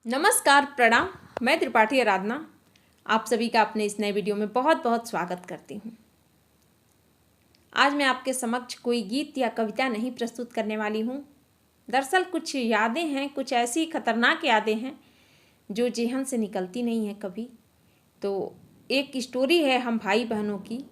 नमस्कार, प्रणाम। मैं त्रिपाठी आराधना आप सभी का अपने इस नए वीडियो में बहुत बहुत स्वागत करती हूँ। आज मैं आपके समक्ष कोई गीत या कविता नहीं प्रस्तुत करने वाली हूँ। दरअसल कुछ यादें हैं, कुछ ऐसी खतरनाक यादें हैं जो जेहन से निकलती नहीं है कभी। तो एक स्टोरी है हम भाई बहनों की,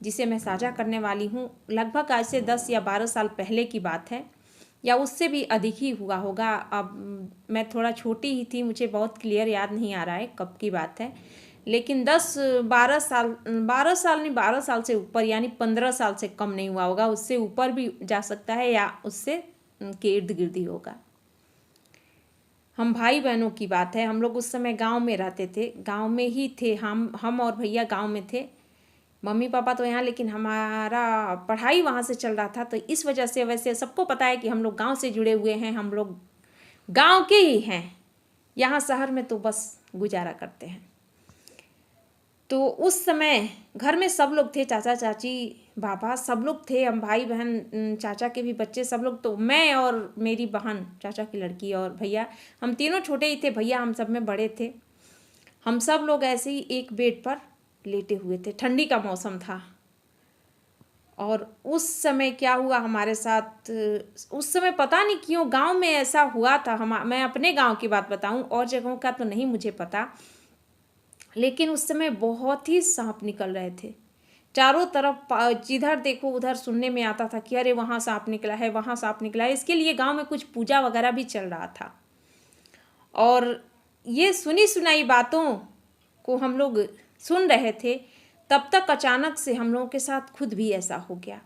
जिसे मैं साझा करने वाली हूँ। लगभग आज से 10 या 12 साल पहले की बात है, या उससे भी अधिक ही हुआ होगा। अब मैं थोड़ा छोटी ही थी, मुझे बहुत क्लियर याद नहीं आ रहा है कब की बात है, लेकिन 10-12 साल, 12 साल नहीं, 12 साल से ऊपर, यानी 15 साल से कम नहीं हुआ होगा। उससे ऊपर भी जा सकता है या उससे के इर्द गिर्द ही होगा। हम भाई बहनों की बात है। हम लोग उस समय गांव में रहते थे, गांव में ही थे। हम और भैया गांव में थे। मम्मी पापा तो यहाँ, लेकिन हमारा पढ़ाई वहाँ से चल रहा था। तो इस वजह से, वैसे सबको पता है कि हम लोग गांव से जुड़े हुए हैं, हम लोग गांव के ही हैं। यहाँ शहर में तो बस गुजारा करते हैं। तो उस समय घर में सब लोग थे, चाचा चाची बाबा सब लोग थे, हम भाई बहन, चाचा के भी बच्चे सब लोग। तो मैं और मेरी बहन, चाचा की लड़की, और भैया, हम तीनों छोटे ही थे। भैया हम सब में बड़े थे। हम सब लोग ऐसे ही एक बेड पर लेटे हुए थे। ठंडी का मौसम था। और उस समय क्या हुआ हमारे साथ, उस समय पता नहीं क्यों गांव में ऐसा हुआ था। मैं अपने गांव की बात बताऊं, और जगहों का तो नहीं मुझे पता, लेकिन उस समय बहुत ही सांप निकल रहे थे चारों तरफ। जिधर देखो उधर सुनने में आता था कि अरे वहाँ सांप निकला है, वहाँ सांप निकला है। इसके लिए गांव में कुछ पूजा वगैरह भी चल रहा था। और ये सुनी सुनाई बातों को हम लोग सुन रहे थे। तब तक अचानक से हम लोगों के साथ खुद भी ऐसा हो गया।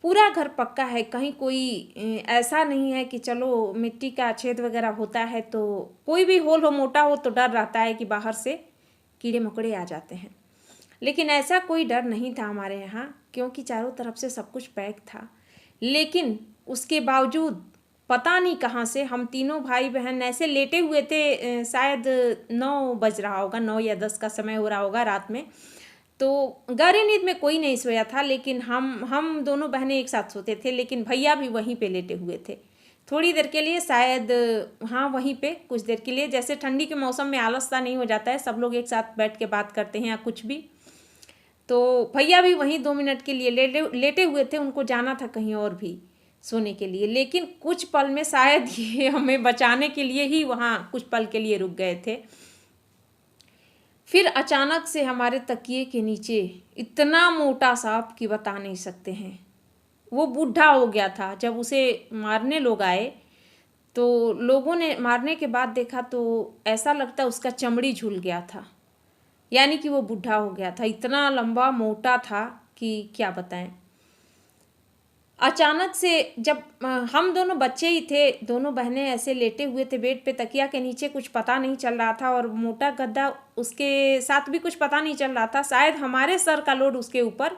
पूरा घर पक्का है, कहीं कोई ऐसा नहीं है कि चलो मिट्टी का छेद वगैरह होता है तो कोई भी होल हो, मोटा हो, तो डर रहता है कि बाहर से कीड़े मकोड़े आ जाते हैं। लेकिन ऐसा कोई डर नहीं था हमारे यहाँ, क्योंकि चारों तरफ से सब कुछ पैक था। लेकिन उसके बावजूद पता नहीं कहाँ से हम तीनों भाई बहन ऐसे लेटे हुए थे। शायद 9 बज रहा होगा, 9 या 10 का समय हो रहा होगा रात में। तो गहरी नींद में कोई नहीं सोया था, लेकिन हम दोनों बहनें एक साथ सोते थे। लेकिन भैया भी वहीं पे लेटे हुए थे थोड़ी देर के लिए, शायद हाँ वहीं पे कुछ देर के लिए। जैसे ठंडी के मौसम में आलस सा नहीं हो जाता है, सब लोग एक साथ बैठ के बात करते हैं या कुछ भी। तो भैया भी वहीं 2 मिनट के लिए लेटे हुए थे। उनको जाना था कहीं और भी सोने के लिए, लेकिन कुछ पल में शायद ये हमें बचाने के लिए ही वहाँ कुछ पल के लिए रुक गए थे। फिर अचानक से हमारे तकिए के नीचे इतना मोटा सांप कि बता नहीं सकते हैं। वो बूढ़ा हो गया था। जब उसे मारने लोग आए तो लोगों ने मारने के बाद देखा तो ऐसा लगता उसका चमड़ी झूल गया था, यानी कि वो बूढ़ा हो गया था। इतना लंबा मोटा था कि क्या बताएं। अचानक से जब हम दोनों बच्चे ही थे, दोनों बहनें ऐसे लेटे हुए थे बेड पे, तकिया के नीचे, कुछ पता नहीं चल रहा था। और मोटा गद्दा उसके साथ भी कुछ पता नहीं चल रहा था। शायद हमारे सर का लोड उसके ऊपर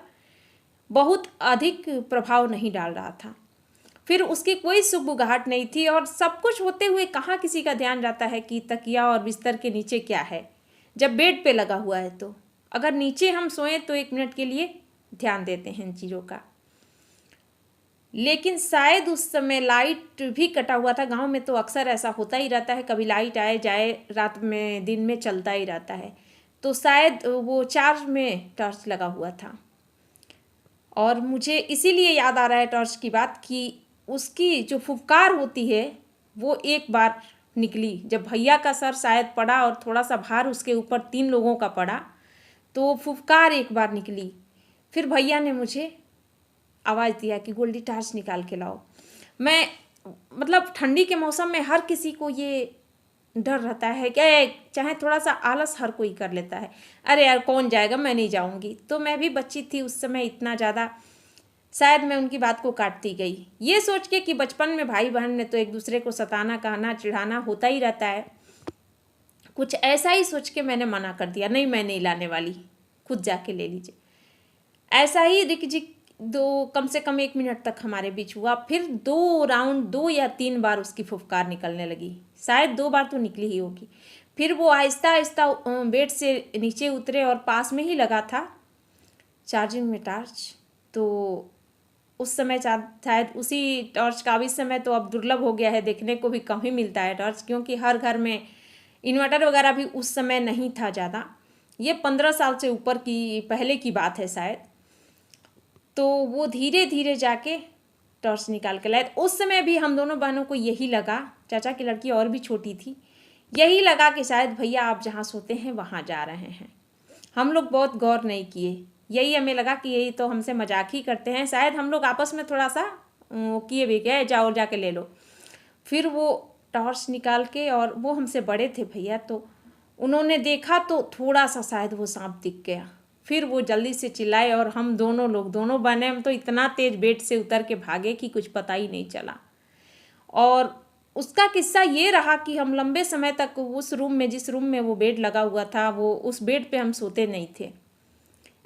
बहुत अधिक प्रभाव नहीं डाल रहा था। फिर उसकी कोई सुगबुगाहट नहीं थी। और सब कुछ होते हुए कहाँ किसी का ध्यान जाता है कि तकिया और बिस्तर के नीचे क्या है, जब बेड पे लगा हुआ है। तो अगर नीचे हम सोएं तो 1 मिनट के लिए ध्यान देते हैं इन चीज़ों का। लेकिन शायद उस समय लाइट भी कटा हुआ था। गांव में तो अक्सर ऐसा होता ही रहता है, कभी लाइट आए जाए, रात में दिन में चलता ही रहता है। तो शायद वो चार्ज में टॉर्च लगा हुआ था। और मुझे इसीलिए याद आ रहा है टॉर्च की बात कि उसकी जो फुफकार होती है वो एक बार निकली, जब भैया का सर शायद पड़ा और थोड़ा सा भार उसके ऊपर 3 लोगों का पड़ा, तो फुफकार एक बार निकली। फिर भैया ने मुझे आवाज़ दिया कि गोल्डी टॉर्च निकाल के लाओ। मैं, मतलब ठंडी के मौसम में हर किसी को ये डर रहता है कि चाहे थोड़ा सा आलस हर कोई कर लेता है, अरे यार कौन जाएगा, मैं नहीं जाऊंगी। तो मैं भी बच्ची थी उस समय, इतना ज़्यादा शायद मैं उनकी बात को काटती गई, ये सोच के कि बचपन में भाई बहन ने तो एक दूसरे को सताना, कहना, चिढ़ाना होता ही रहता है। कुछ ऐसा ही सोच के मैंने मना कर दिया, नहीं मैं नहीं लाने वाली, खुद जाके ले लीजिए। ऐसा ही रिक जिक कम से कम 1 मिनट तक हमारे बीच हुआ। फिर 2 राउंड, 2 या 3 बार उसकी फुफकार निकलने लगी। शायद 2 बार तो निकली ही होगी। फिर वो आहिस्ता आहिस्ता बेड से नीचे उतरे और पास में ही लगा था चार्जिंग में टॉर्च। तो उस समय शायद उसी टॉर्च का, अब इस समय तो अब दुर्लभ हो गया है, देखने को भी कम ही मिलता है टॉर्च, क्योंकि हर घर में इन्वर्टर वगैरह भी उस समय नहीं था ज़्यादा। ये 15 साल से ऊपर की पहले की बात है शायद। तो वो धीरे धीरे जाके टॉर्च निकाल के लाए। उस समय भी हम दोनों बहनों को यही लगा, चाचा की लड़की और भी छोटी थी, यही लगा कि शायद भैया आप जहाँ सोते हैं वहाँ जा रहे हैं। हम लोग बहुत गौर नहीं किए, यही हमें लगा कि यही तो हमसे मजाक ही करते हैं। शायद हम लोग आपस में थोड़ा सा किए भी गए, जाओ जाके ले लो। फिर वो टॉर्च निकाल के, और वो हमसे बड़े थे भैया, तो उन्होंने देखा तो थोड़ा सा शायद वो सांप दिख गया। फिर वो जल्दी से चिल्लाए, और हम दोनों लोग, दोनों बहनें, हम तो इतना तेज बेड से उतर के भागे कि कुछ पता ही नहीं चला। और उसका किस्सा ये रहा कि हम लंबे समय तक उस रूम में, जिस रूम में वो बेड लगा हुआ था, वो उस बेड पे हम सोते नहीं थे।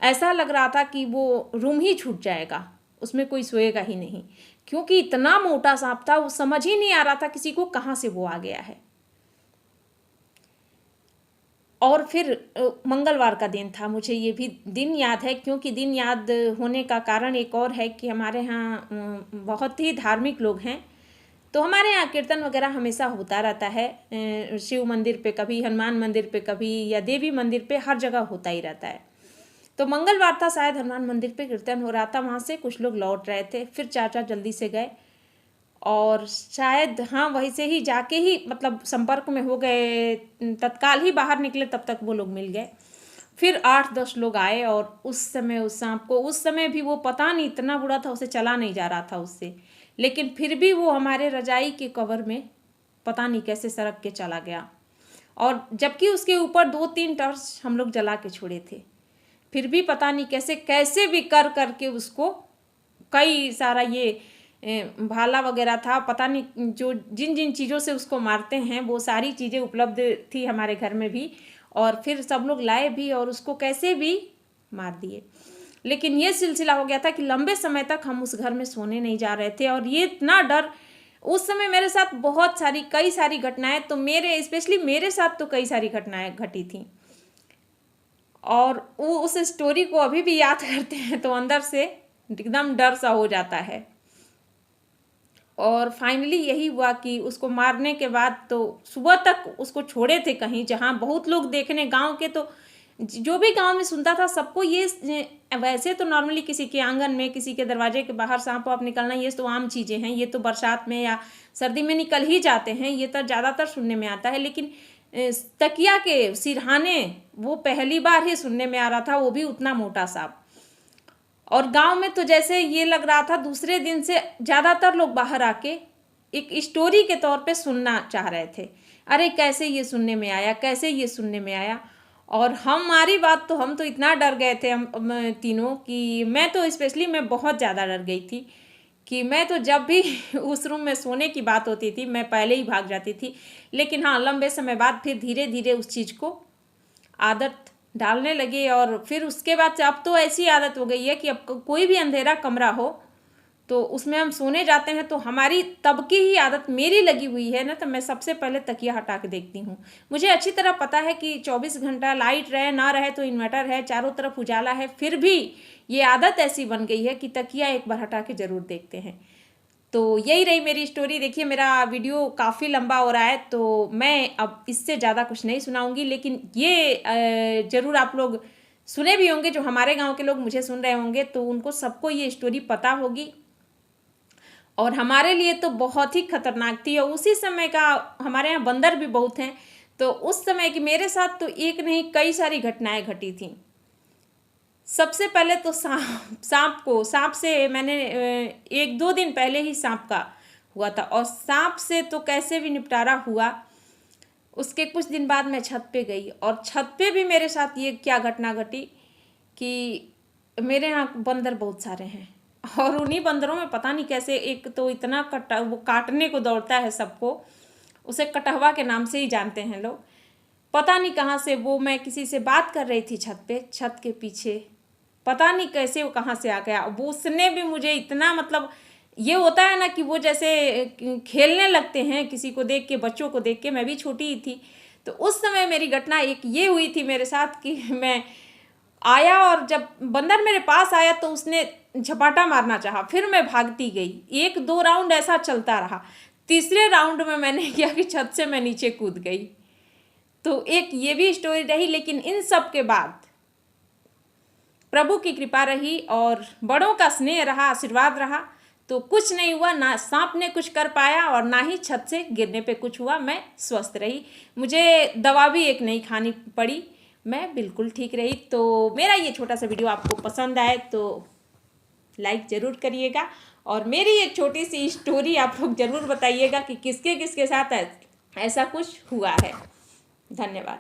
ऐसा लग रहा था कि वो रूम ही छूट जाएगा, उसमें कोई सोएगा ही नहीं, क्योंकि इतना मोटा सांप था, वो समझ ही नहीं आ रहा था किसी को कहाँ से वो आ गया है। और फिर मंगलवार का दिन था, मुझे ये भी दिन याद है, क्योंकि दिन याद होने का कारण एक और है कि हमारे यहाँ बहुत ही धार्मिक लोग हैं। तो हमारे यहाँ कीर्तन वगैरह हमेशा होता रहता है, शिव मंदिर पे कभी, हनुमान मंदिर पे कभी, या देवी मंदिर पे, हर जगह होता ही रहता है। तो मंगलवार था, शायद हनुमान मंदिर पे कीर्तन हो रहा था, वहाँ से कुछ लोग लौट रहे थे। फिर चाचा जल्दी से गए, और शायद हाँ वहीं से ही जाके ही मतलब संपर्क में हो गए, तत्काल ही बाहर निकले, तब तक वो लोग मिल गए। फिर 8-10 लोग आए, और उस समय उस सांप को, उस समय भी वो पता नहीं इतना बुरा था, उसे चला नहीं जा रहा था उससे, लेकिन फिर भी वो हमारे रजाई के कवर में पता नहीं कैसे सरक के चला गया। और जबकि उसके ऊपर 2-3 टॉर्च हम लोग जला के छोड़े थे, फिर भी पता नहीं कैसे कैसे भी कर करके उसको, कई सारा ये भाला वगैरह था, पता नहीं जो जिन जिन चीज़ों से उसको मारते हैं वो सारी चीज़ें उपलब्ध थी हमारे घर में भी, और फिर सब लोग लाए भी और उसको कैसे भी मार दिए। लेकिन ये सिलसिला हो गया था कि लंबे समय तक हम उस घर में सोने नहीं जा रहे थे, और ये इतना डर, उस समय मेरे साथ बहुत सारी, कई सारी घटनाएं, तो मेरे स्पेशली मेरे साथ तो कई सारी घटनाएं घटी थी, और वो उस स्टोरी को अभी भी याद करते हैं तो अंदर से एकदम डर सा हो जाता है। और फाइनली यही हुआ कि उसको मारने के बाद तो सुबह तक उसको छोड़े थे कहीं, जहाँ बहुत लोग देखने, गांव के तो जो भी गांव में सुनता था सबको ये, वैसे तो नॉर्मली किसी के आंगन में, किसी के दरवाजे के बाहर सांप वाप निकलना ये तो आम चीज़ें हैं, ये तो बरसात में या सर्दी में निकल ही जाते हैं, ये तो ज़्यादातर सुनने में आता है। लेकिन तकिया के सिरहाने वो पहली बार ही सुनने में आ रहा था, वो भी उतना मोटा सांप। और गांव में तो जैसे ये लग रहा था दूसरे दिन से ज़्यादातर लोग बाहर आके एक स्टोरी के तौर पे सुनना चाह रहे थे, अरे कैसे ये सुनने में आया, कैसे ये सुनने में आया। और हमारी बात तो, हम तो इतना डर गए थे हम तीनों, कि मैं तो स्पेशली मैं बहुत ज़्यादा डर गई थी, कि मैं तो जब भी उस रूम में सोने की बात होती थी मैं पहले ही भाग जाती थी। लेकिन हाँ, लंबे समय बाद फिर धीरे धीरे उस चीज़ को आदत डालने लगे, और फिर उसके बाद से अब तो ऐसी आदत हो गई है कि अब कोई भी अंधेरा कमरा हो तो उसमें हम सोने जाते हैं, तो हमारी तब की ही आदत मेरी लगी हुई है ना, तो मैं सबसे पहले तकिया हटा के देखती हूँ। मुझे अच्छी तरह पता है कि 24 घंटा लाइट रहे ना रहे तो इन्वर्टर है, चारों तरफ उजाला है, फिर भी ये आदत ऐसी बन गई है कि तकिया एक बार हटा के ज़रूर देखते हैं। तो यही रही मेरी स्टोरी। देखिए मेरा वीडियो काफ़ी लंबा हो रहा है, तो मैं अब इससे ज़्यादा कुछ नहीं सुनाऊंगी, लेकिन ये ज़रूर आप लोग सुने भी होंगे, जो हमारे गांव के लोग मुझे सुन रहे होंगे तो उनको सबको ये स्टोरी पता होगी। और हमारे लिए तो बहुत ही खतरनाक थी, और उसी समय का, हमारे यहाँ बंदर भी बहुत हैं, तो उस समय की मेरे साथ तो एक नहीं कई सारी घटनाएं घटी थी। सबसे पहले तो सांप से मैंने 1-2 दिन पहले ही सांप का हुआ था, और सांप से तो कैसे भी निपटारा हुआ। उसके कुछ दिन बाद मैं छत पे गई, और छत पे भी मेरे साथ ये क्या घटना घटी कि मेरे यहाँ बंदर बहुत सारे हैं, और उन्हीं बंदरों में पता नहीं कैसे, एक तो इतना वो काटने को दौड़ता है सबको, उसे कटहवा के नाम से ही जानते हैं लोग। पता नहीं कहाँ से वो, मैं किसी से बात कर रही थी छत पे, छत के पीछे पता नहीं कैसे वो कहाँ से आ गया। वो उसने भी मुझे इतना, मतलब ये होता है ना कि वो जैसे खेलने लगते हैं किसी को देख के, बच्चों को देख के, मैं भी छोटी ही थी। तो उस समय मेरी घटना एक ये हुई थी मेरे साथ कि मैं आया, और जब बंदर मेरे पास आया तो उसने झपाटा मारना चाहा, फिर मैं भागती गई। 1-2 राउंड ऐसा चलता रहा। तीसरे राउंड में मैंने किया कि छत से मैं नीचे कूद गई। तो एक ये भी स्टोरी रही, लेकिन इन सब के बाद प्रभु की कृपा रही और बड़ों का स्नेह रहा, आशीर्वाद रहा, तो कुछ नहीं हुआ। ना सांप ने कुछ कर पाया और ना ही छत से गिरने पे कुछ हुआ। मैं स्वस्थ रही, मुझे दवा भी एक नहीं खानी पड़ी, मैं बिल्कुल ठीक रही। तो मेरा ये छोटा सा वीडियो आपको पसंद आए तो लाइक ज़रूर करिएगा और मेरी ये छोटी सी स्टोरी आप लोग ज़रूर बताइएगा कि किसके किसके साथ ऐसा कुछ हुआ है। धन्यवाद।